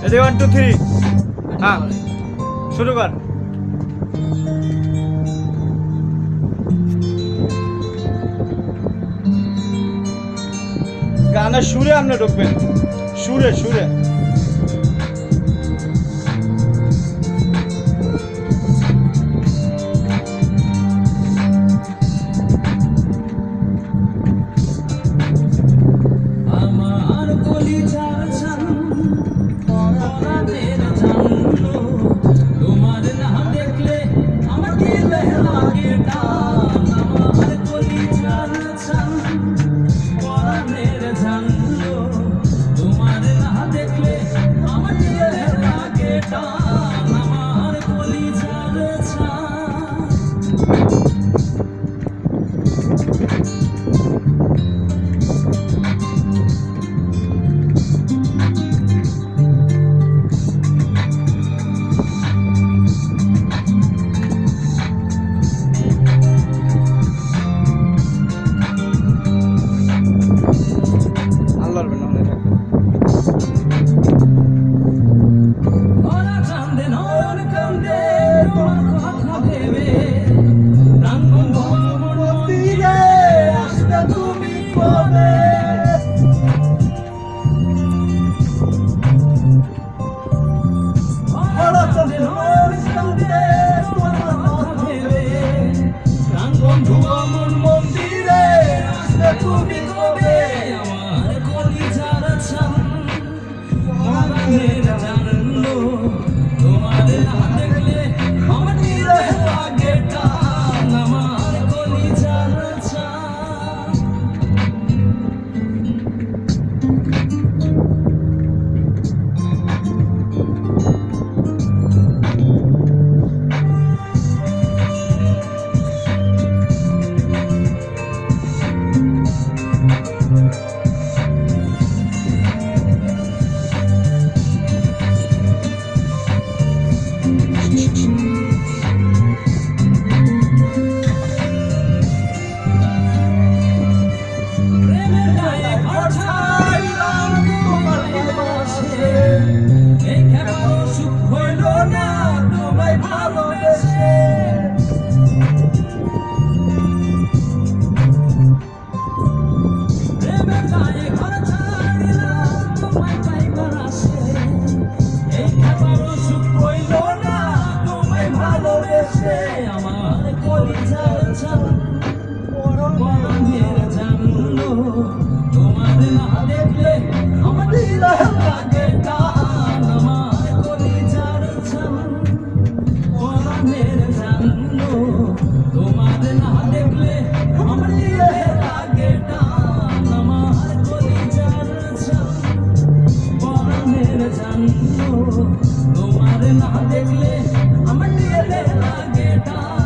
এদিকে 1 2 3 হ্যাঁ শুরু কর। গানের সুরে আপনি ঢুকবেন, সুরে সুরে। আমার কলিজার জান পরাণের জানলো তোমার না দেখলে আমার দিলে লাগে টান। আমার কলিজার জান পরাণের জানলো তোমার না দেখলে আমার দিলে লাগে টান। আমার কলিজার জান আল্লাহর নামে ওরা কান্দে নয়ন কান্দে তোমার কথা ভেবে প্রাণ বন্ধু আমার তীরে আসবে তুমি কবে। ওরা কান্দে নয়ন কান্দে তোমার কথা ভেবে প্রাণ বন্ধু আমার মন্দিরে আসবে তুমি কবে। আমার কলিজার ছান পরাণের জানলো তোমার না দেখলে আমার দিলে লাগে টান। আমার কলিজার ছান প্রেমের গায়ে ঘর ছাড়লাম তোমার ভালোবাসে এই খেপারও সুখ হইল না তোমায় ভালোবেসে। প্রেমের গায়ে ঘর ছাড়লাম তোমায় পাইবার আসে এই খেপারও সুখ হইল না তোমায় ভালোবেসে। আমার কলিজার ছান পরাণের জানলো তোমার না দেখলে আমার দিলে লাগে টান। আমার কলিজার ছান পরাণের জানলো তোমার না দেখলে আমার দিলে লাগে টান। আমার কলিজার ছান পরাণের জানলো তোমার না দেখলে আমার দিলে লাগে টান।